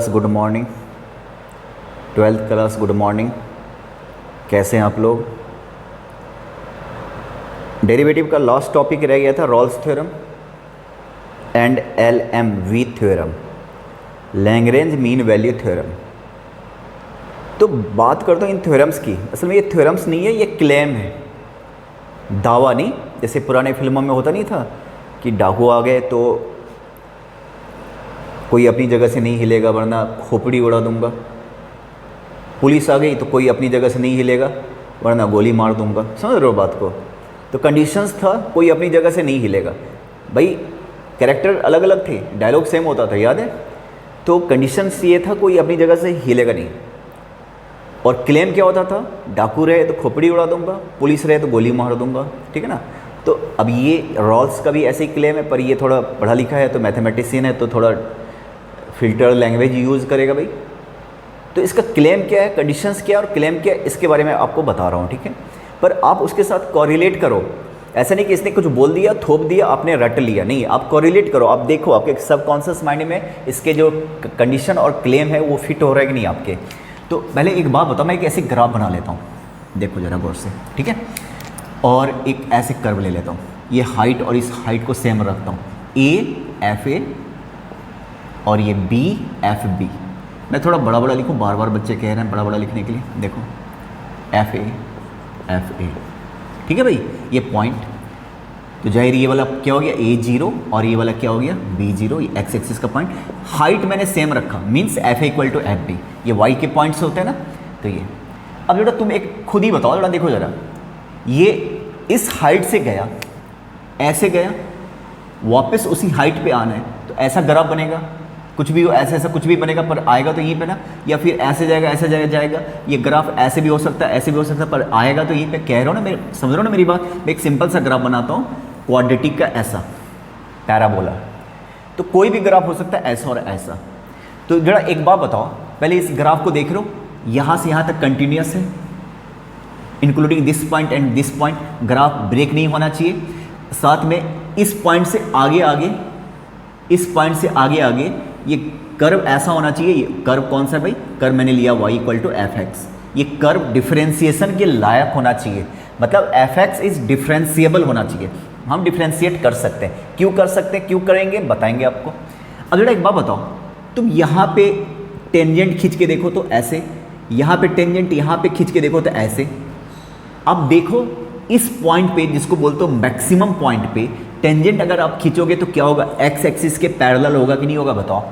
Good morning, 12th class good morning. कैसे हैं आप लोग? डेरिवेटिव का लास्ट टॉपिक रह गया था Rolle's theorem and LMV theorem, Lagrange mean value theorem. तो बात करता हूँ इन थ्योरम्स की। असल में ये थ्योरम्स नहीं है, ये क्लेम है, दावा नहीं। जैसे पुराने फिल्मों में होता नहीं था कि डाकू आ गए तो कोई अपनी जगह से नहीं हिलेगा वरना खोपड़ी उड़ा दूंगा, पुलिस आ गई तो कोई अपनी जगह से नहीं हिलेगा वरना गोली मार दूंगा। समझ रहे हो बात को? तो कंडीशंस था कोई अपनी जगह से नहीं हिलेगा। भाई कैरेक्टर अलग अलग थे, डायलॉग सेम होता था, याद है? तो कंडीशंस ये था कोई अपनी जगह से हिलेगा नहीं। और क्लेम क्या होता था? डाकू रहे तो खोपड़ी उड़ा दूंगा, पुलिस रहे तो गोली मार दूंगा। ठीक है ना? तो अब ये रॉल्स का भी ऐसे ही क्लेम है, पर ये थोड़ा पढ़ा लिखा है तो मैथमेटिशियन है तो थोड़ा फिल्टर लैंग्वेज यूज़ करेगा भाई। तो इसका क्लेम क्या है, कंडीशंस क्या है और क्लेम क्या है, इसके बारे में आपको बता रहा हूँ। ठीक है? पर आप उसके साथ कोरिलेट करो। ऐसा नहीं कि इसने कुछ बोल दिया, थोप दिया, आपने रट लिया। नहीं, आप कोरिलेट करो, आप देखो आपके सबकॉन्शियस माइंड में इसके जो कंडीशन और क्लेम है वो फिट हो रहा है कि नहीं आपके। तो पहले एक बात बताओ, मैं एक ऐसे ग्राफ बना लेता हूँ, देखो ज़रा गौर से। ठीक है? और एक ऐसे कर्व ले लेता हूँ, ये हाइट और इस हाइट को सेम रखता हूँ, AFA और ये BFB। मैं थोड़ा बड़ा बड़ा लिखूँ, बार बार बच्चे कह रहे हैं बड़ा बड़ा लिखने के लिए। देखो FA। ठीक है भाई? ये पॉइंट तो जाहिर ये वाला क्या हो गया A0 और ये वाला क्या हो गया B0, ये एक्स एक्सिस का पॉइंट। हाइट मैंने सेम रखा, मीन्स FA = FB। ये y के पॉइंट्स होते हैं ना, तो ये। अब जरा तुम एक खुद ही बताओ, जरा देखो जरा, ये इस हाइट से गया, ऐसे गया, वापस उसी हाइट पे आना है तो ऐसा ग्राफ बनेगा। कुछ भी हो, ऐसे ऐसा कुछ भी बनेगा, पर आएगा तो यहीं पे ना। या फिर ऐसे जाएगा, ऐसे जाएगा। ये ग्राफ ऐसे भी हो सकता है, ऐसे भी हो सकता है, पर आएगा तो यहीं पे। कह रहा हूँ ना, समझ रहे हो ना मेरी बात? मैं एक सिंपल सा ग्राफ बनाता हूँ क्वाड्रेटिक का, ऐसा पैराबोला। तो कोई भी ग्राफ हो सकता है, ऐसा और ऐसा। तो जरा एक बात बताओ, पहले इस ग्राफ को देख लो, यहाँ से यहाँ तक कंटिन्यूस है, including this point and this point. Graph break नहीं होना चाहिए। साथ में इस पॉइंट से आगे आगे, इस पॉइंट से आगे आगे ये कर्व ऐसा होना चाहिए। ये कर्व कौन सा भाई? कर्व मैंने लिया y = fx। ये कर्व डिफरेंशिएशन के लायक होना चाहिए, मतलब fx इज डिफरेंशिएबल होना चाहिए। हम डिफरेंशिएट कर सकते हैं। क्यों कर सकते हैं, क्यों करेंगे, बताएंगे आपको। अब जरा एक बात बताओ, तुम यहाँ पे टेंजेंट खींच के देखो तो ऐसे, यहाँ पे टेंजेंट यहाँ पे खींच के देखो तो ऐसे। अब देखो इस पॉइंट पे, जिसको बोलते हो मैक्सिमम पॉइंट पे, टेंजेंट अगर आप खींचोगे तो क्या होगा? एक्स एक्सिस के पैरेलल होगा कि नहीं होगा? बताओ।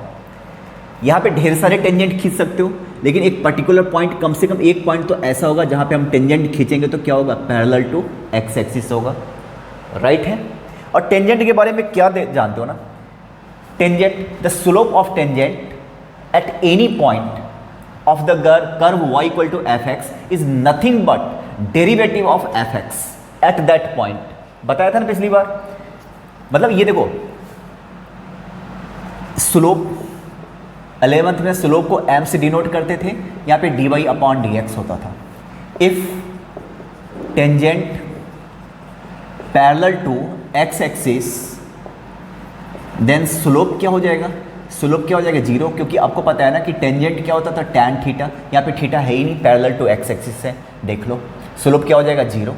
यहाँ पे ढेर सारे टेंजेंट खींच सकते हो, लेकिन एक पर्टिकुलर पॉइंट, कम से कम एक पॉइंट तो ऐसा होगा जहाँ पे हम टेंजेंट खींचेंगे तो क्या होगा? पैरेलल टू एक्स एक्सिस होगा। राइट है? और टेंजेंट के बारे में क्या जानते हो ना? Tangent, the slope of tangent at any point of the curve y = fx is nothing but derivative of fx at that point. बताया था ना पिछली बार? मतलब ये देखो, स्लोप 11th में स्लोप को m से डिनोट करते थे, यहाँ पे dy/dx होता था। If tangent parallel to x axis, then slope क्या हो जाएगा? स्लोप क्या हो जाएगा? 0, क्योंकि आपको पता है ना कि टेंजेंट क्या होता था? tan theta. यहाँ पे थीटा है ही नहीं, पैरेलल टू x एक्सिस है। देख लो, स्लोप क्या हो जाएगा? 0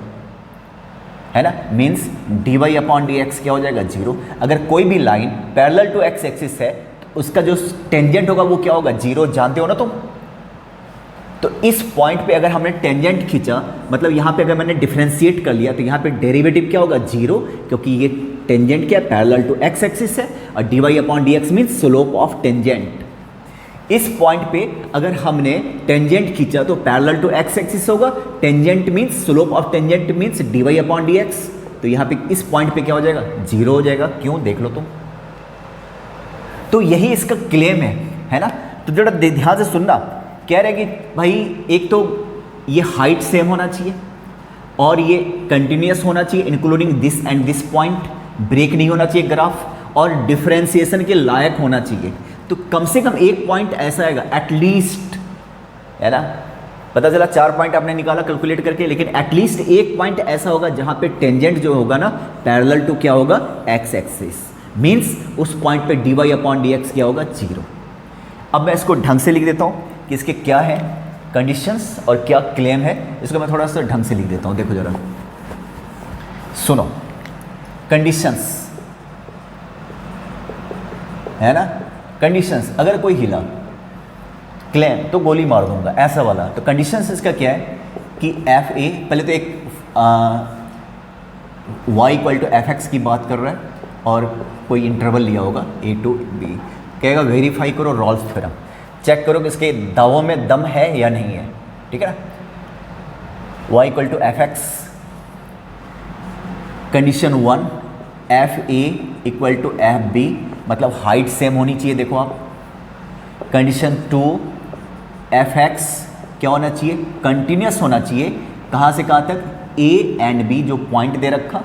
है ना, मीन्स dy/dx क्या हो जाएगा? 0। अगर कोई भी line parallel to x axis है तो उसका जो टेंजेंट होगा वो क्या होगा? 0। जानते हो ना तुम? तो इस पॉइंट पे अगर हमने टेंजेंट खींचा, मतलब यहाँ पे अगर मैंने डिफरेंशिएट कर लिया, तो यहाँ पे डेरिवेटिव क्या होगा? 0, क्योंकि ये टेंजेंट क्या है? पैरेलल टू x एक्सिस है, और dy/dx means slope of tangent. इस पॉइंट पे अगर हमने टेंजेंट खींचा तो पैरेलल टू x एक्सिस होगा, tangent means slope of tangent means dy/dx। तो यहाँ पे इस पॉइंट पे क्या हो जाएगा? 0 हो जाएगा। क्यों? देख लो तुम। तो यही इसका क्लेम है ना? तो जरा ध्यान से सुनना। कह रहे हैं कि भाई एक तो ये हाइट सेम होना चाहिए और ये कंटिन्यूस होना चाहिए, including this and this point. Break नहीं होना चाहिए ग्राफ, और डिफरेंशिएशन के लायक होना चाहिए। तो कम से कम एक पॉइंट ऐसा आएगा एटलीस्ट, है ना? पता चला 4 पॉइंट आपने निकाला कैलकुलेट करके, लेकिन एटलीस्ट एक पॉइंट ऐसा होगा जहां पे टेंजेंट जो होगा ना पैरेलल टू क्या होगा? X axis. मीन्स उस पॉइंट पे dy/dx क्या होगा? 0। अब मैं इसको ढंग से लिख देता हूँ कि इसके क्या है कंडीशंस और क्या क्लेम है। इसको मैं थोड़ा सा ढंग से लिख देता हूँ, देखो जरा सुनो। कंडीशंस है ना, कंडीशंस, अगर कोई हिला क्लेम तो गोली मार दूंगा ऐसा वाला। तो कंडीशंस इसका क्या है कि एफ ए, पहले तो एक y equal to f x की बात कर रहा है और कोई इंटरवल लिया होगा a टू b, कहेगा वेरीफाई करो रॉल्स थ्योरम, चेक करो कि इसके दावों में दम है या नहीं है, ठीक है ना। y equal to f x, condition 1 f a equal to f b, मतलब हाइट सेम होनी चाहिए, देखो आप। कंडीशन 2 एफ एक्स क्या होना चाहिए, कंटिन्यूस होना चाहिए, कहाँ से कहाँ तक, ए एंड बी, जो पॉइंट दे रखा,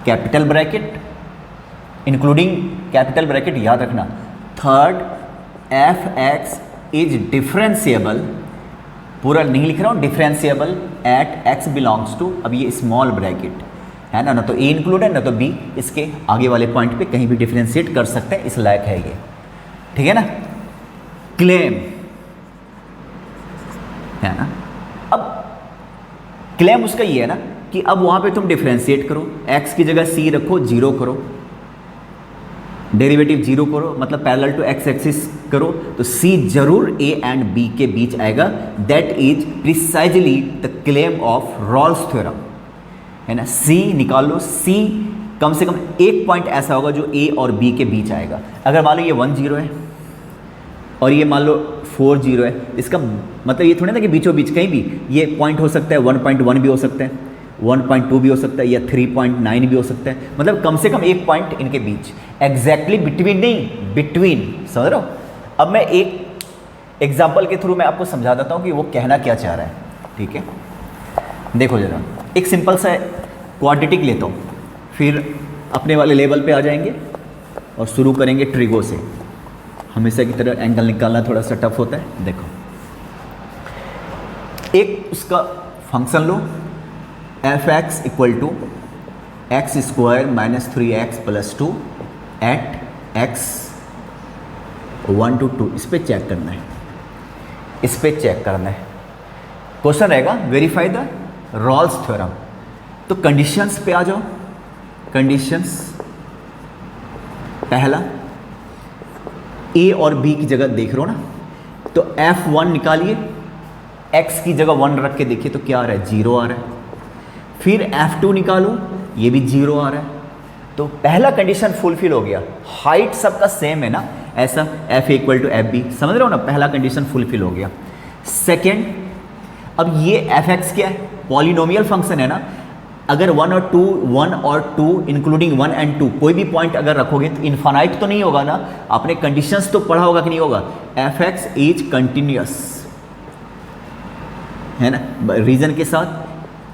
capital bracket including capital bracket याद रखना। Third f x is differentiable, पूरा नहीं लिख रहा हूँ, differentiable at x belongs to, अब ये स्मॉल ब्रैकेट है ना तो ए इंक्लूड है ना तो बी, इसके आगे वाले पॉइंट पे कहीं भी डिफरेंशिएट कर सकते हैं, इस लायक है ये, ठीक है ना। क्लेम है ना, अब क्लेम उसका ये है ना कि अब वहां पे तुम डिफरेंशिएट करो, x की जगह c रखो, 0 करो, डेरिवेटिव 0 करो, मतलब पैरेलल टू x एक्सिस करो, तो c जरूर a एंड b के बीच आएगा। That is precisely the claim of Rolle's theorem, है ना। c निकाल लो, c कम से कम एक पॉइंट ऐसा होगा जो a और b के बीच आएगा। अगर मान लो ये 1 0 है और ये मान लो 4 0 है, इसका मतलब ये थोड़ी ना कि बीचों बीच कहीं भी ये पॉइंट हो सकता है, 1.1 भी हो सकता है, 1.2 भी हो सकता है, या 3.9 भी हो सकता है, मतलब कम से कम एक पॉइंट इनके बीच, एग्जैक्टली बिटवीन नहीं, बिटवीन, समझ रहे हो। अब मैं एक एग्जाम्पल के थ्रू मैं आपको समझा देता हूँ कि वो कहना क्या चाह रहा है, ठीक है। देखो जरा, एक सिंपल सा क्वाड्रेटिक लेता हूँ, फिर अपने वाले लेवल पे आ जाएंगे और शुरू करेंगे ट्रिगो से। हमेशा की तरह एंगल निकालना थोड़ा सा टफ होता है। देखो एक उसका फंक्शन लो, f x equal to x square minus 3x plus 2 at x 1 to 2, इस पर चेक करना है, इस पर चेक करना है। क्वेश्चन रहेगा वेरीफाई द रॉल्स थ्योरम। तो कंडीशंस पे आ जाओ, कंडीशंस, पहला ए और बी की जगह देख रहे हो ना, तो F1 निकालिए, x की जगह 1 रख के देखिए तो क्या आ रहा है, 0 आ रहा है। फिर F2 निकालो, ये भी 0 आ रहा है। तो पहला कंडीशन फुलफिल हो गया, हाइट सबका सेम है ना, ऐसा F equal to f b, समझ रहे हो ना, पहला कंडीशन फुलफिल हो गया। सेकेंड, अब ये Fx क्या है, पॉलिनोमियल फंक्शन है ना, अगर 1 और 2 इंक्लूडिंग 1 and 2 कोई भी पॉइंट अगर रखोगे तो इन्फानाइट तो नहीं होगा ना, आपने कंडीशंस तो पढ़ा होगा कि नहीं होगा। Fx इज कंटिन्यूअस, है ना, रीजन के साथ,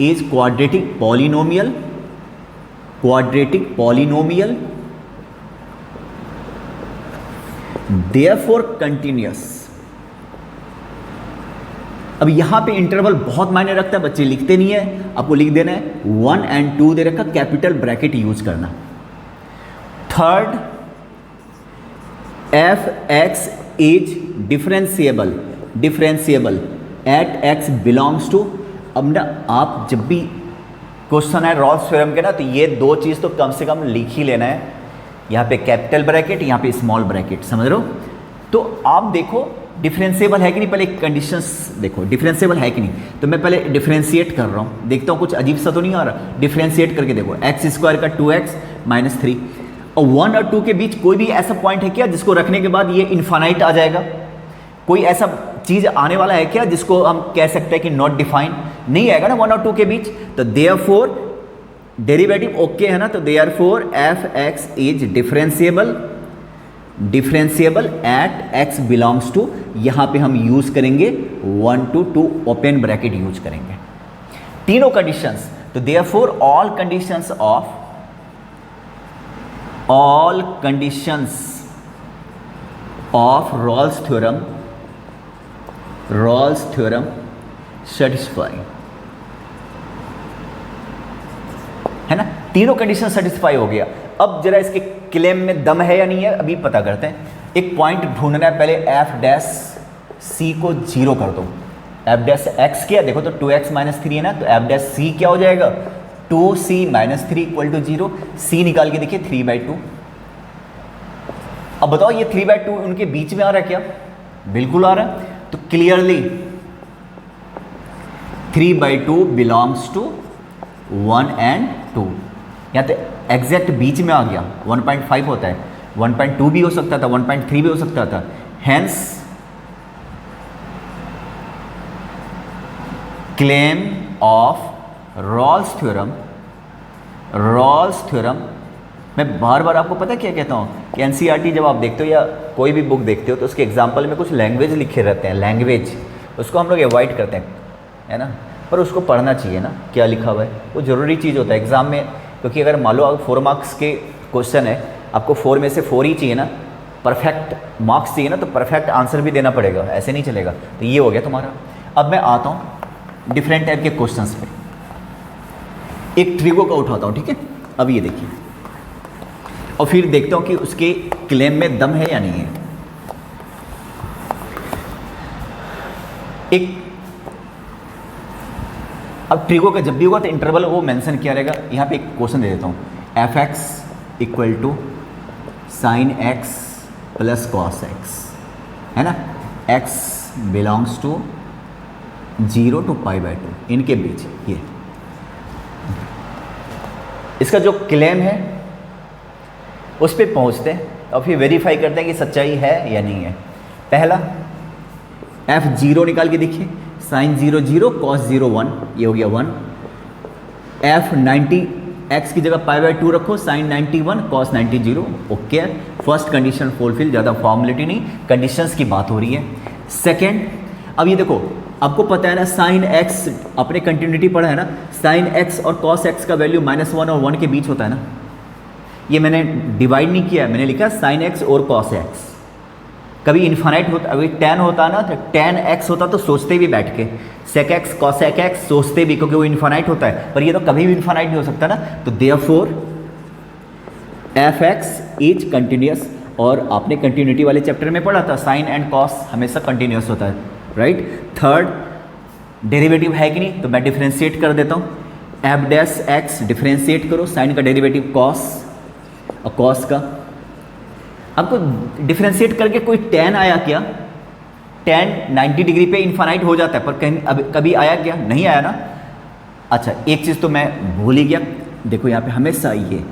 is quadratic polynomial, quadratic polynomial, therefore continuous. अब यहां पे इंटरवल बहुत मायने रखता है, बच्चे लिखते नहीं है, आपको लिख देना है 1 and 2 दे रखा, कैपिटल ब्रैकेट यूज करना। Third, f x is differentiable, differentiable at x belongs to. अब ना आप जब भी क्वेश्चन है रॉल्स थ्योरम के ना, तो ये दो चीज तो कम से कम लिख ही लेना है, यहाँ पे कैपिटल ब्रैकेट, यहाँ पे स्मॉल ब्रैकेट, समझ रहे हो। तो आप देखो डिफरेंशिएबल है कि नहीं, पहले कंडीशंस देखो डिफरेंशिएबल है कि नहीं। तो मैं पहले डिफरेंशिएट कर रहा हूँ, देखता हूँ कुछ अजीब सा तो नहीं आ रहा, डिफरेंशिएट करके देखो, एक्स स्क्वायर का 2x माइनस 3, और 1 और 2 के बीच कोई भी ऐसा पॉइंट है क्या जिसको रखने के बाद ये इन्फानाइट आ जाएगा, कोई ऐसा चीज आने वाला है क्या जिसको हम कह सकते हैं कि नॉट डिफाइन, नहीं आएगा ना 1 और 2 के बीच। तो देयरफॉर डेरिवेटिव ओके है ना, तो therefore f x is differentiable, differentiable at x belongs to, यहां पे हम यूज करेंगे 1 to 2 ओपन ब्रैकेट यूज करेंगे, तीनों कंडीशंस। तो therefore all conditions of Rolle's theorem satisfy, है ना, तीनों कंडीशन सेटिस्फाई हो गया। अब जरा इसके क्लेम में दम है या नहीं है अभी पता करते हैं। एक पॉइंट ढूंढना है, पहले एफ डैश सी को 0 कर दो। एफ डैश एक्स किया, देखो तो 2x माइनस 3 है ना, तो एफ डैश सी क्या हो जाएगा 2c माइनस 3 इक्वल टू 0। सी निकाल के देखिए 3/2। अब बताओ ये 3/2 उनके बीच में आ रहा है क्या? बिल्कुल आ रहा है। तो क्लियरली 3/2 बिलोंग्स टू 1 and 2। यहाँ तो एग्जैक्ट बीच में आ गया। 1.5 होता है, 1.2 भी हो सकता था, 1.3 भी हो सकता था। Hence claim of Rolle's theorem, मैं बार बार आपको पता क्या कहता हूँ कि एनसीईआरटी जब आप देखते हो या कोई भी बुक देखते हो तो उसके एग्जाम्पल में कुछ लैंग्वेज लिखे रहते हैं, लैंग्वेज उसको हम लोग अवॉइड करते हैं, है ना, पर उसको पढ़ना चाहिए ना क्या लिखा हुआ है, वो ज़रूरी चीज़ होता है एग्ज़ाम में। क्योंकि अगर मान लो आप 4 मार्क्स के क्वेश्चन है, आपको 4 में से 4 ही चाहिए ना, परफेक्ट मार्क्स चाहिए ना, तो परफेक्ट आंसर भी देना पड़ेगा, ऐसे नहीं चलेगा। तो ये हो गया तुम्हारा। अब मैं आता हूँ डिफरेंट टाइप के क्वेश्चंस पे, एक ट्रिगो का उठाता हूँ, ठीक है। अब ये देखिए और फिर देखता हूँ कि उसके क्लेम में दम है या नहीं है। एक अब ट्रिगो का जब भी होगा तो इंटरवल वो मेंशन किया रहेगा। यहाँ पे एक क्वेश्चन दे देता हूँ, f(x) equal to sine x plus cos x, है ना, x बिलोंग्स टू 0 to π/2, इनके बीच ये इसका जो क्लेम है उस पर पहुँचते हैं और फिर वेरीफाई करते हैं कि सच्चाई है या नहीं है। पहला f0 निकाल के देखिए, साइन 0 0 कॉस 0 1, ये हो गया 1। f 90 x की जगह π/2 रखो, sine 91 cos 90 0, okay. First condition fulfil, ज़्यादा फॉर्मेलिटी नहीं, कंडीशंस की बात हो रही है। सेकेंड, अब ये देखो आपको पता है ना साइन x, अपने कंटिन्यूटी पढ़ा है ना, साइन x और कॉस x का वैल्यू -1 और 1 के बीच होता है ना। ये मैंने डिवाइड नहीं किया है, मैंने लिखा साइन x और कॉस x। कभी इन्फानाइट होता, अभी tan होता है ना, तो tan x होता तो सोचते भी बैठ के, sec x cos x सोचते भी, क्योंकि वो इन्फानाइट होता है, पर ये तो कभी भी इन्फानाइट नहीं हो सकता ना। तो देयरफॉर f(x) इज कंटिन्यूअस, और आपने कंटिन्यूटी वाले चैप्टर में पढ़ा था साइन एंड कॉस हमेशा कंटिन्यूअस होता है, राइट। थर्ड, डेरिवेटिव है कि नहीं, तो मैं डिफ्रेंशिएट कर देता हूँ। f(x) डिफ्रेंशिएट करो, साइन का डेरिवेटिव कॉस और कॉस का, आपको डिफ्रेंशिएट करके कोई tan आया क्या? tan 90 डिग्री पे इन्फानाइट हो जाता है, पर कहीं अब कभी आया क्या? नहीं आया ना। अच्छा, एक चीज़ तो मैं भूल ही गया, देखो यहाँ पे हमेशा ये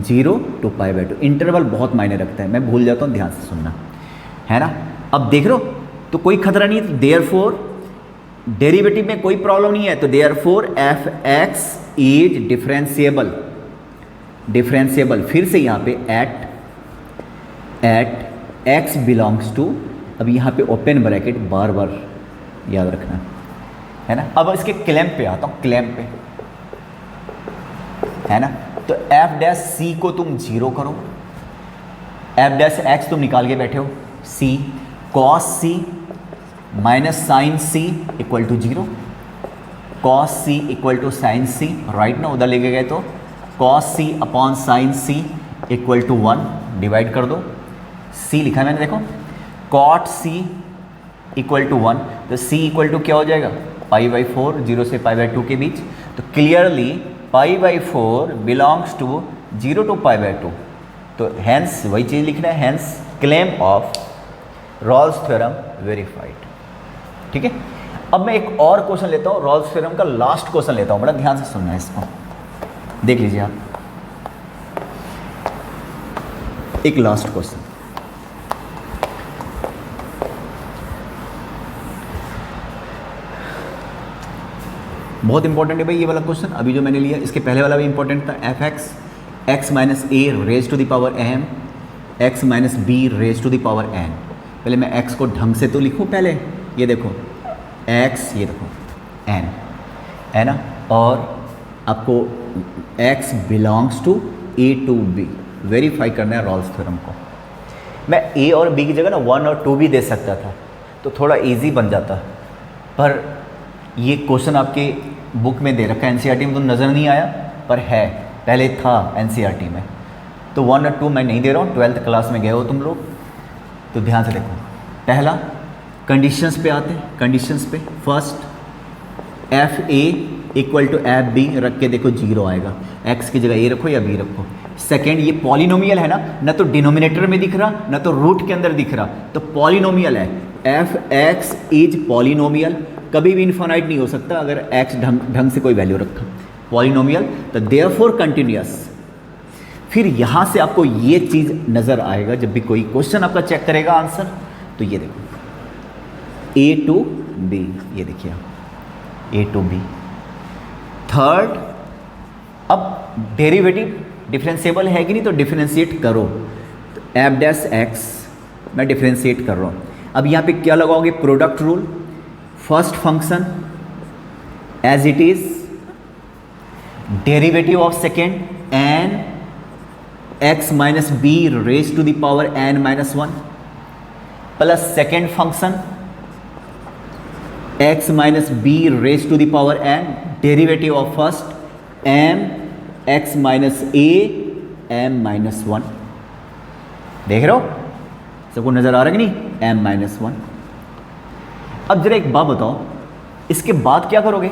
0 to π/2 इंटरवल बहुत मायने रखता है, मैं भूल जाता हूँ, ध्यान से सुनना, है ना। अब देख लो तो कोई खतरा नहीं है, तो देयरफॉर डेरिवेटिव में कोई प्रॉब्लम नहीं है, तो देयरफॉर f(x) इज डिफरेंशिएबल। फिर से यहाँ पे एट x बिलोंग्स टू, अब यहाँ पे ओपन ब्रैकेट बार बार याद रखना, है ना। अब इसके क्लेम पे आता हूँ, क्लेम पे, है ना। तो f(c) को तुम 0 करो, f(x) तुम निकाल के बैठे हो, c cos c minus sine c equal to 0, cos c equal to sine c, right ना, उधर लेके गए तो cos c upon sine c equal to 1, divide कर दो, c लिखा है मैंने, देखो cot c इक्वल टू 1, तो c इक्वल टू क्या हो जाएगा π/4, 0 से π/2 के बीच। तो क्लियरली π/4 बिलोंग्स टू 0 to π/2, तो हैंस वही चीज़ लिखना है, hence claim of Rolle's theorem verified, ठीक है। अब मैं एक और क्वेश्चन लेता हूँ, रॉल्स थ्योरम का लास्ट क्वेश्चन लेता हूँ, बड़ा ध्यान से सुनना है इसको, देख लीजिए आप। एक लास्ट क्वेश्चन, बहुत इंपॉर्टेंट है भाई ये वाला क्वेश्चन, अभी जो मैंने लिया इसके पहले वाला भी इंपॉर्टेंट था। f(x) x minus a raise to the power m, x minus b raise to the power n। पहले मैं x को ढंग से तो लिखूँ, पहले ये देखो x, ये देखो n, है ना, और आपको x belongs to a to b, verify करना है रॉल्स थ्योरम को। मैं a और b की जगह ना 1 और 2 भी दे सकता था, तो थोड़ा इजी बन जाता, पर ये क्वेश्चन आपके बुक में दे रखा है, एनसीईआरटी में तो नज़र नहीं आया, पर है, पहले था एनसीईआरटी में। तो 1 और 2 मैं नहीं दे रहा हूँ, 12th क्लास में गए हो तुम लोग, तो ध्यान से देखो, पहला कंडीशंस पे आते हैं, कंडीशंस पे first f a equal to f b रख के देखो 0 आएगा, एक्स की जगह ए रखो या बी रखो। सेकेंड, ये पॉलिनोमियल है ना तो डिनोमिनेटर में दिख रहा ना तो रूट के अंदर दिख रहा, तो पॉलिनोमियल है, एफ एक्स इज पॉलिनोमियल, कभी भी इनफाइनाइट नहीं हो सकता अगर एक्स ढंग से कोई वैल्यू रखा, पॉलिनोमियल, तो देयरफॉर कंटिन्यूअस। फिर यहाँ से आपको ये चीज़ नज़र आएगा जब भी कोई क्वेश्चन आपका चेक करेगा आंसर, तो ये देखो ए टू बी, ये देखिए ए टू बी। थर्ड, अब डेरिवेटिव डिफरेंशिएबल है कि नहीं, तो डिफरेंशिएट करो, तो एफ डैश एक्स मैं डिफरेंशिएट कर रहा हूँ। अब यहाँ पे क्या लगाओगे, product rule, first function as it is, derivative of second n x minus b raise to the power n minus 1 plus second function x minus b raise to the power n, derivative of first m x minus A M minus 1। देख रहे हो, सबको नजर आ रहा है कि नहीं, M minus 1। अब जरा एक बात बताओ, इसके बाद क्या करोगे?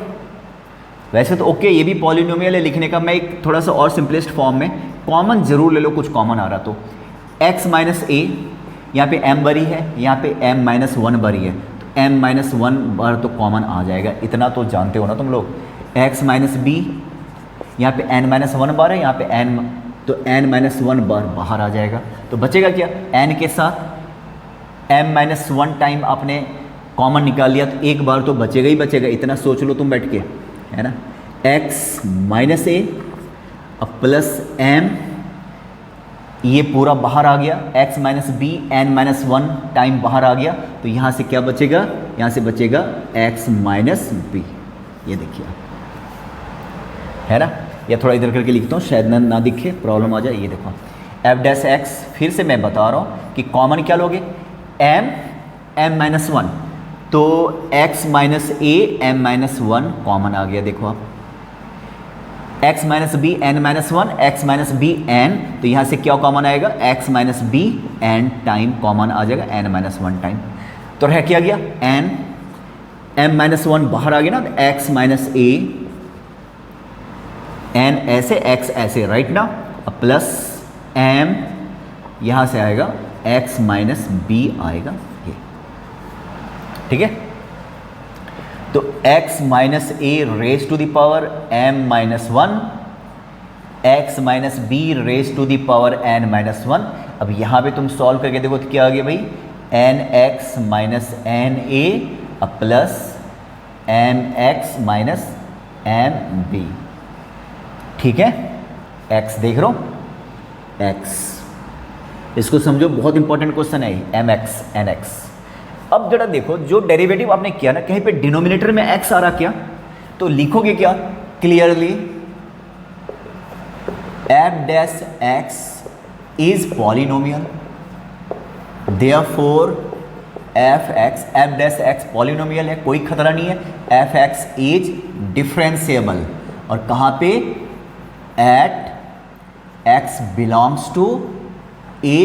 वैसे तो ओके ये भी पॉलिनोमियल है लिखने का, मैं एक थोड़ा सा और सिंपलेस्ट फॉर्म में कॉमन जरूर ले लो, कुछ कॉमन आ रहा तो x माइनस ए, यहाँ पे m बरी है, यहाँ पे m माइनस 1 बरी है, तो m माइनस 1 बार तो कॉमन आ जाएगा, इतना तो जानते हो ना तुम लोग। x माइनस बी, यहाँ पे n माइनस 1 बार है, यहाँ पे n, तो n माइनस 1 बार बाहर आ जाएगा, तो बचेगा क्या, n के साथ m माइनस 1 टाइम आपने कॉमन निकाल लिया, तो एक बार तो बचेगा ही बचेगा, इतना सोच लो तुम बैठ के, है ना। x माइनस ए अब प्लस m, ये पूरा बाहर आ गया, x minus B N minus 1 time बाहर आ गया, तो यहाँ से क्या बचेगा, यहाँ से बचेगा x माइनस बी, ये देखिए, है ना। या थोड़ा इधर करके लिखता हूँ, शायद ना दिखे, प्रॉब्लम आ जाए। ये देखो एफ डैश एक्स, फिर से मैं बता रहा हूँ कि कॉमन क्या लोगे, m माइनस 1, तो x minus A M minus 1 common आ गया, देखो आप x minus B N minus 1, x minus B N, तो यहाँ से क्या कॉमन आएगा, x minus B N time common आ जाएगा, n माइनस 1 टाइम, तो रह क्या गया n, m माइनस 1 बाहर आ गया ना, x माइनस ए n ऐसे x ऐसे, राइट ना, प्लस m यहाँ से आएगा x माइनस बी आएगा, ये ठीक है। तो x minus a raise to the power m minus 1, x minus b raise to the power n minus 1। अब यहाँ पे तुम सॉल्व करके देखो तो क्या आ गया भाई, एन एक्स माइनस एन ए plus m x minus M b, ठीक है। x देख रहे हो, x, इसको समझो, बहुत इंपॉर्टेंट क्वेश्चन है एम एक्स एन एक्स। अब जरा देखो, जो डेरिवेटिव आपने किया ना, कहीं पे डिनोमिनेटर में x आ रहा क्या, तो लिखोगे क्या, clearly F dash x is polynomial, therefore f x, F dash x polynomial है, कोई खतरा नहीं है, एफ एक्स इज डिफरेंशिएबल, और कहाँ पे, at x belongs to a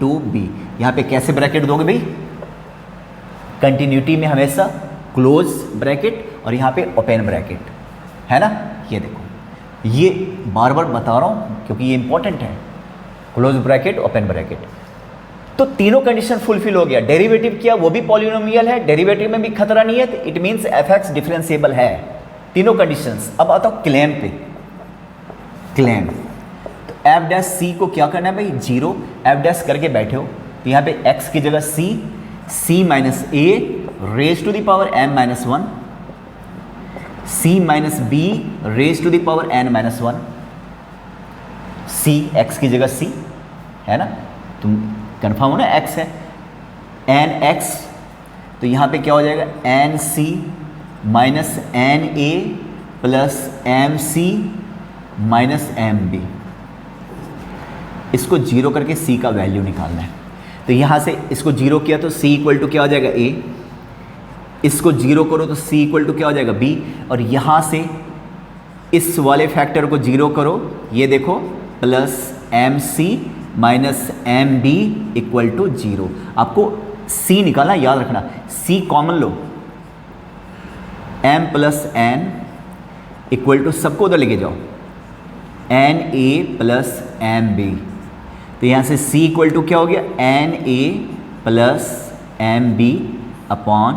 to b. यहाँ पे कैसे ब्रैकेट दोगे भाई, कंटिन्यूटी में हमेशा क्लोज ब्रैकेट और यहाँ पे ओपन ब्रैकेट, है ना। ये देखो, ये बार बार बता रहा हूँ क्योंकि ये इंपॉर्टेंट है, क्लोज ब्रैकेट ओपन ब्रैकेट। तो तीनों कंडीशन फुलफिल हो गया, डेरिवेटिव किया वो भी पॉलिनोमियल है, डेरिवेटिव में भी खतरा नहीं है, तो it means F x differentiable है, तीनों कंडीशंस। अब आता हूँ क्लेम पे, क्लेम, तो एफ डैश सी को क्या करना है भाई, 0, एफ डैश करके बैठे हो, तो यहाँ पे x की जगह c minus a raise to the power m minus 1, c minus b raise to the power n minus 1, c x की जगह c, है ना, तुम कंफर्म हो ना, x है, n x, तो यहाँ पे क्या हो जाएगा, n c minus n a plus m c minus m b। इसको 0 करके c का वैल्यू निकालना है, तो यहाँ से इसको 0 किया तो c इक्वल टू क्या हो जाएगा, a, इसको 0 करो तो c इक्वल टू क्या हो जाएगा, b, और यहाँ से इस वाले फैक्टर को 0 करो, ये देखो, plus M C minus M B equal to 0। आपको सी निकालना, याद रखना, सी कॉमन लो, m plus N equal to, सबको उधर लेके जाओ, एन ए प्लस एम बी। तो यहाँ से c इक्वल टू क्या हो गया, एन ए plus M B upon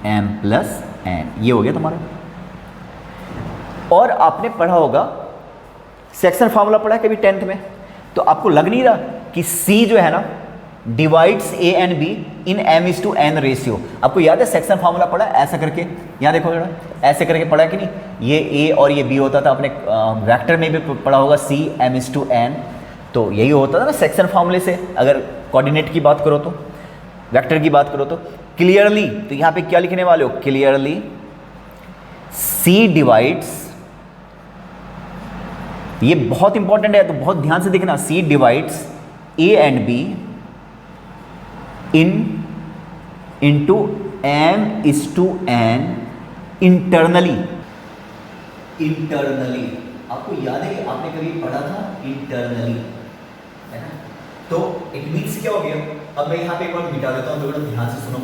M plus N, ये हो गया तुम्हारा। और आपने पढ़ा होगा, सेक्शन फार्मूला पढ़ा है कभी 10th में, तो आपको लग नहीं रहा कि c जो है ना divides a and b in m/n ratio. आपको याद है सेक्शन फार्मूला पढ़ा ऐसा करके, यहाँ देखो जरा, ऐसे करके पढ़ा कि नहीं, ये a और ये b होता था, अपने वेक्टर में भी पढ़ा होगा c m/n, तो यही होता था ना सेक्शन फार्मूले से। अगर कोऑर्डिनेट की बात करो तो, वेक्टर की बात करो तो क्लियरली, तो यहाँ पे क्या लिखने वाले हो, क्लियरली c डिवाइड्स, ये बहुत इंपॉर्टेंट है तो बहुत ध्यान से देखना, c divides a and b into m/n internally. आपको याद है कि आपने कभी पढ़ा था इंटरनली, है ना? तो इट मीन्स क्या हो गया, अब मैं यहाँ पे एक बार मिटा देता हूँ, तो ध्यान से सुनो।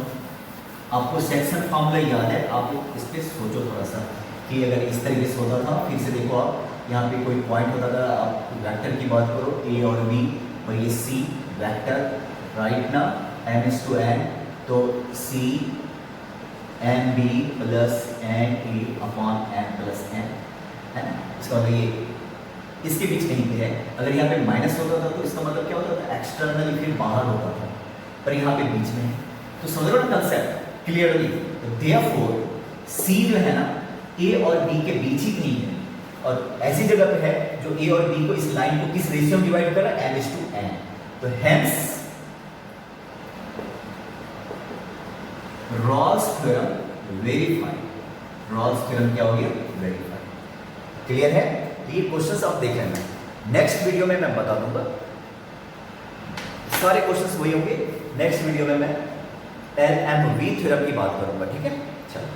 आपको सेक्शन फार्मूला याद है, आप इस पर सोचो थोड़ा सा कि अगर इस तरीके से होता था, फिर से देखो, आप यहाँ पे कोई पॉइंट होता था, आप वेक्टर की बात करो a और b, और ये c वेक्टर, राइट ना, m/n, तो c m b plus n a upon M plus n, है ना? इसका मतलब ये इसके बीच कहीं पे है। अगर यहाँ पे माइनस होता था तो इसका मतलब क्या होता था, एक्सटर्नली फिर बाहर होता था, पर यहाँ पे बीच में है। तो समझ लो ना कंसेप्ट क्लियरली। तो देयरफॉर c जो है ना a और b के बीच ही नहीं है, और ऐसी जगह पे है जो a और b को, इस लाइन को किस रेशियो में डिवाइड कर रहा है, m/n। तो hence Rolle's theorem verified. Rolle's theorem क्या हो गया, वेरीफाइड। क्लियर है? ये क्वेश्चंस आप देख लेना, नेक्स्ट वीडियो में मैं बता दूंगा, सारे क्वेश्चंस वही होंगे। नेक्स्ट वीडियो में मैं LMV थ्योरम की बात करूंगा, ठीक है? चलो।